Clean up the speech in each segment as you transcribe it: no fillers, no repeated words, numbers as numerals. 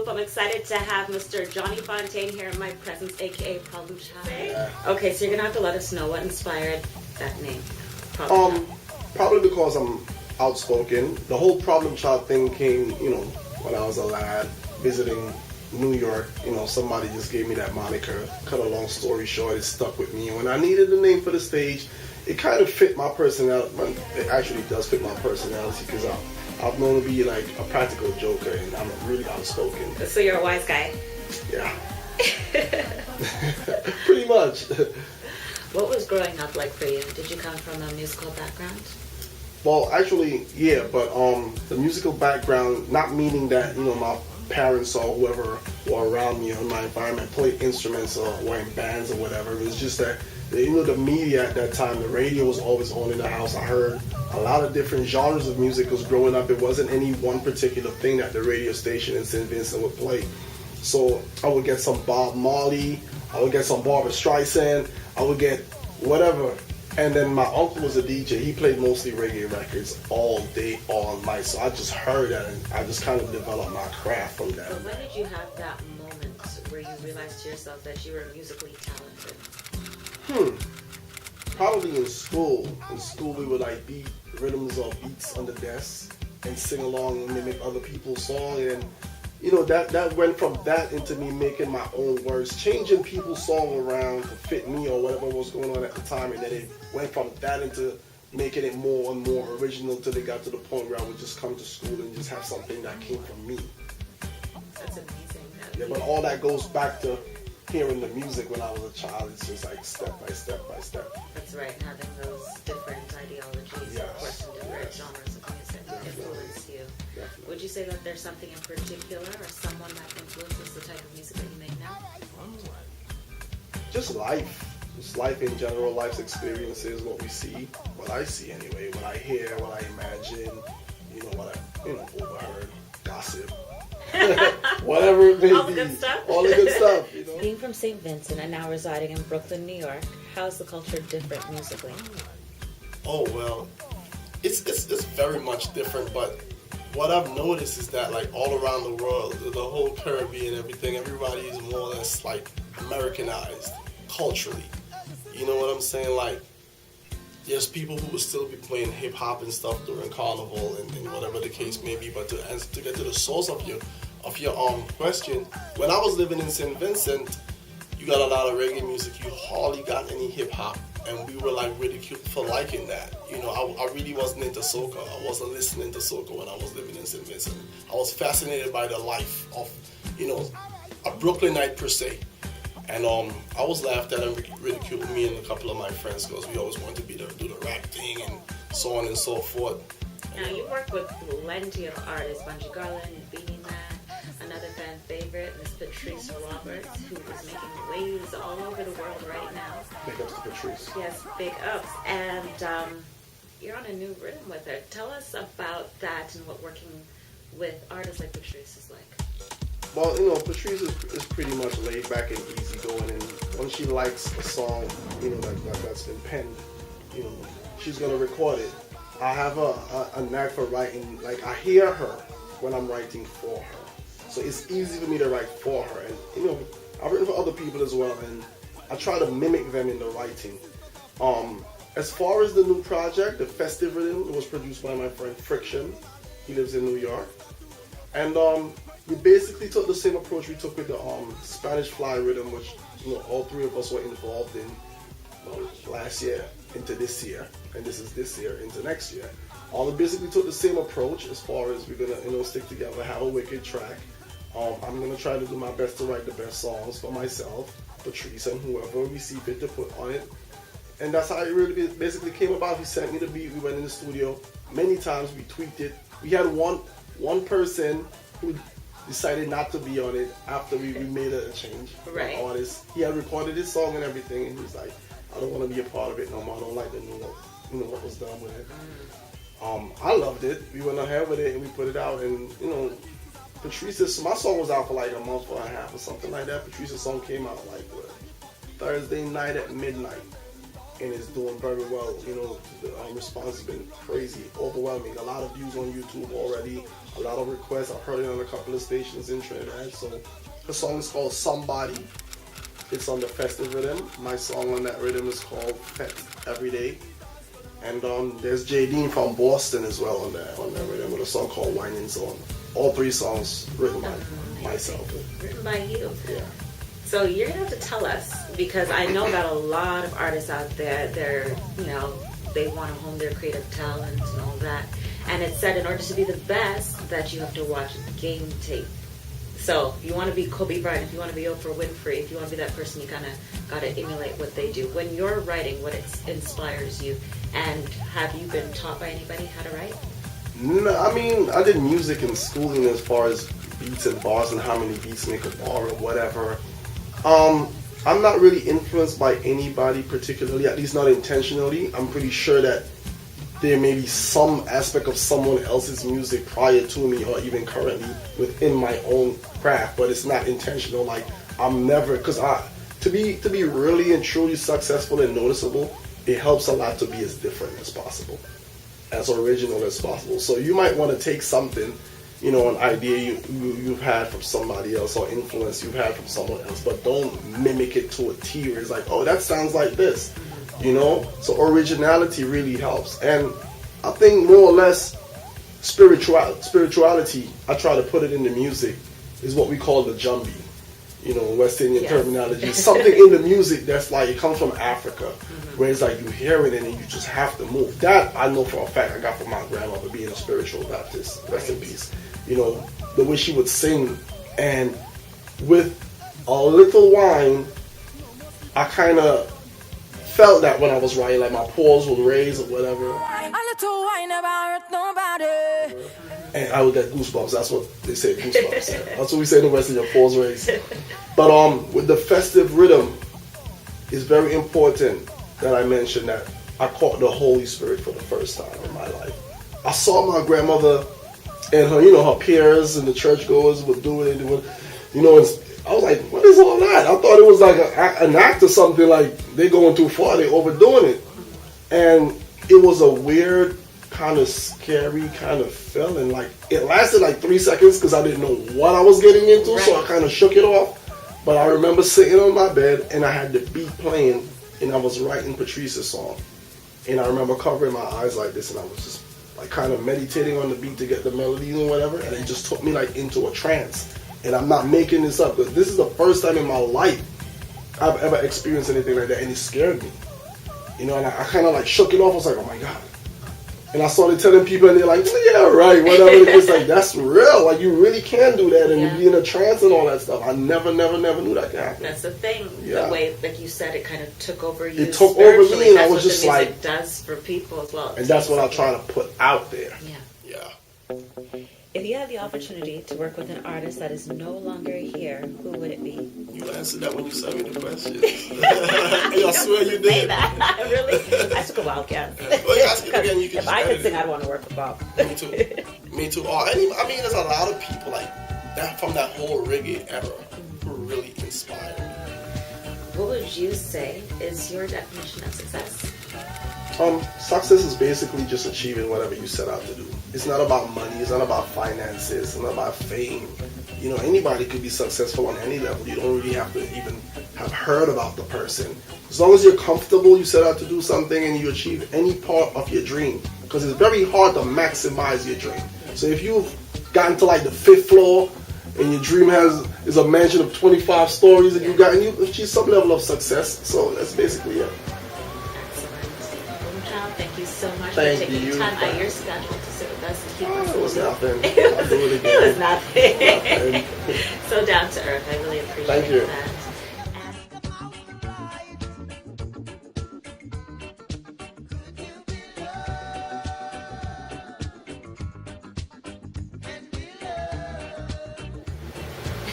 Scoop. I'm excited to have Mr. Johnny Fontaine here in my presence, aka Problem Child. Okay, so you're gonna have to let us know what inspired that name. Probably because I'm outspoken. The whole Problem Child thing came, when I was a lad visiting New York. Somebody just gave me that moniker. Cut a long story short, it stuck with me. And when I needed a name for the stage, it kind of fit my personality. It actually does fit my personality because I'm known to be like a practical joker and I'm really outspoken. So you're a wise guy. Yeah. Pretty much. What was growing up like for you? Did you come from a musical background? Well, actually, yeah, but the musical background, not meaning that, my parents or whoever were around me or in my environment played instruments or were in bands or whatever. It was just that, the media at that time, the radio was always on in the house. I heard a lot of different genres of music was growing up. It wasn't any one particular thing that the radio station in St. Vincent would play. So I would get some Bob Marley, I would get some Barbra Streisand, I would get whatever. And then my uncle was a DJ. He played mostly reggae records all day, all night. So I just heard that and I just kind of developed my craft from that. So when did you have that moment where you realized to yourself that you were musically talented? Probably in school. In school we would like beat rhythms or beats on the desk and sing along and mimic other people's song. And that went from that into me making my own words, changing people's song around to fit me or whatever was going on at the time, and then it went from that into making it more and more original till they got to the point where I would just come to school and just have something that came from me. That's amazing. Yeah, but all that goes back to hearing the music when I was a child. It's just like step by step by step. That's right, and having those different ideologies, Yes. of course, and different genres of music influence you. Definitely. Would you say that there's something in particular or someone that influences the type of music that you make now? Just life. Just life in general, life's experiences, what we see, what I see anyway, what I hear, what I imagine, what I overheard, gossip. Whatever it may All the be. good stuff. All the good stuff, Being from St. Vincent and now residing in Brooklyn, New York, how's the culture different musically? Oh, well, it's very much different, but what I've noticed is that, like, all around the world, the whole Caribbean, everything, everybody is more or less, like, Americanized culturally. You know what I'm saying? Like, there's people who will still be playing hip-hop and stuff during Carnival and whatever the case may be, but to get to the source of your question, when I was living in St. Vincent, you got a lot of reggae music, you hardly got any hip-hop, and we were like ridiculed for liking that. I really wasn't into soca. I wasn't listening to soca when I was living in St. Vincent. I was fascinated by the life of, a Brooklynite per se. And I was laughed at and ridiculed, me and a couple of my friends, because we always wanted to do the rap thing and so on and so forth. Now, you work with plenty of artists, Bungie Garland, Beanie Man, another fan favorite, Miss Patrice Roberts, who is making waves all over the world right now. Big ups to Patrice. Yes, big ups. And you're on a new rhythm with her. Tell us about that and what working with artists like Patrice is like. Well, Patrice is pretty much laid back and easygoing, and when she likes a song, that's been penned, she's gonna record it. I have a knack for writing. Like, I hear her when I'm writing for her, so it's easy for me to write for her. And I've written for other people as well, and I try to mimic them in the writing. As far as the new project, the Festive Rhythm, it was produced by my friend Friction. He lives in New York, and we basically took the same approach we took with the Spanish Fly Rhythm, which all three of us were involved in last year into this year, and this is this year into next year. We basically took the same approach as far as we're gonna stick together, have a wicked track. I'm gonna try to do my best to write the best songs for myself, Patrice, and whoever we see fit to put on it. And that's how it really basically came about. He sent me the beat. We went in the studio many times. We tweaked it. We had one person who decided not to be on it after we made a change. Right. An artist. He had recorded his song and everything, and he was like, I don't want to be a part of it no more. I don't like the new what was done with it. I loved it. We went ahead with it and we put it out, and Patrice's, my song was out for like a month and a half or something like that. Patrice's song came out like Thursday night at midnight. and it's doing very well. You know, the response has been crazy, overwhelming. A lot of views on YouTube already, a lot of requests. I've heard it on a couple of stations in Trinidad. So her song is called Somebody. It's on the festive rhythm. My song on that rhythm is called Pet Every Day. And there's J.D. from Boston as well on that rhythm with a song called Whining Zone. All three songs written by myself. Written by you. Yeah. So you're gonna have to tell us, because I know that a lot of artists out there, they want to hone their creative talent and all that. And it said in order to be the best that you have to watch game tape. So if you want to be Kobe Bryant, if you want to be Oprah Winfrey, if you want to be that person, you kind of got to emulate what they do. When you're writing, what inspires you? And have you been taught by anybody how to write? No, I mean, I did music in schooling as far as beats and bars and how many beats make a bar or whatever. I'm not really influenced by anybody particularly, at least not intentionally. I'm pretty sure that there may be some aspect of someone else's music prior to me or even currently within my own craft, but it's not intentional. Like, I'm never, because to be really and truly successful and noticeable, it helps a lot to be as different as possible, as original as possible. So you might want to take something, you know, an idea you've had from somebody else or influence you've had from someone else, but don't mimic it to a T where it's like, oh, that sounds like this, you know? So originality really helps. And I think more or less spirituality, I try to put it in the music, is what we call the jumbi. You know, West Indian terminology. Something in the music that's like, it comes from Africa, where it's like you hear it and then you just have to move. That I know for a fact I got from my grandmother being a spiritual Baptist, rest in peace. You know, the way she would sing, and with a little wine, I kind of felt that when I was writing, like my pores would raise or whatever. A little wine never hurt nobody. And I would get goosebumps. That's what they say, goosebumps. That's what we say in the West, your pores raise. But with the festive rhythm, it's very important that I mention that I caught the Holy Spirit for the first time in my life. I saw my grandmother and her, you know, her peers and the churchgoers would do it. You know, I was like, what is all that? I thought it was like an act or something, like they're going too far, they're overdoing it. And it was a weird, kind of scary kind of feeling. Like, it lasted like 3 seconds because I didn't know what I was getting into, right. So I kind of shook it off. But I remember sitting on my bed and I had the beat playing and I was writing Patrice's song. And I remember covering my eyes like this and I was just like kind of meditating on the beat to get the melodies and whatever, and it just took me like into a trance. And I'm not making this up, but this is the first time in my life I've ever experienced anything like that, and it scared me. You know, and I kind of like shook it off. I was like, oh my God. And I started telling people, and they're like, well, yeah, right, whatever. It's like, that's real. Like, you really can do that, and you be in a trance and all that stuff. I never knew that could happen. That's the thing. Yeah. The way, like you said, it kind of took over you. It took over me, and I was just like, it does for people as well. And that's what I'm trying to put out there. Yeah. If you had the opportunity to work with an artist that is no longer here, who would it be? You answered that when you sent me the question. I swear you did. Say that. Really? I took a wild guess. Well, you ask it again, you can. If I could sing, I'd want to work with Bob. Me too. Me too. I mean, there's a lot of people like that from that whole reggae era who really inspired me. What would you say is your definition of success? Success is basically just achieving whatever you set out to do. It's not about money, it's not about finances, it's not about fame. You know, anybody could be successful on any level. You don't really have to even have heard about the person. As long as you're comfortable, you set out to do something and you achieve any part of your dream. Because it's very hard to maximize your dream. So if you've gotten to like the 5th floor and your dream is a mansion of 25 stories and you've achieved some level of success. So that's basically it. Thank you so much for taking time out of your schedule to sit with us and keep us. It was nothing. It was nothing. So down to earth. I really appreciate that.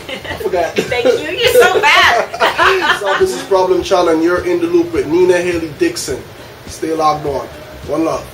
I forgot. Thank you. You're so bad. So this is Problem Child, and you're in the loop with Nina Haley Dixon. Stay logged on. One love.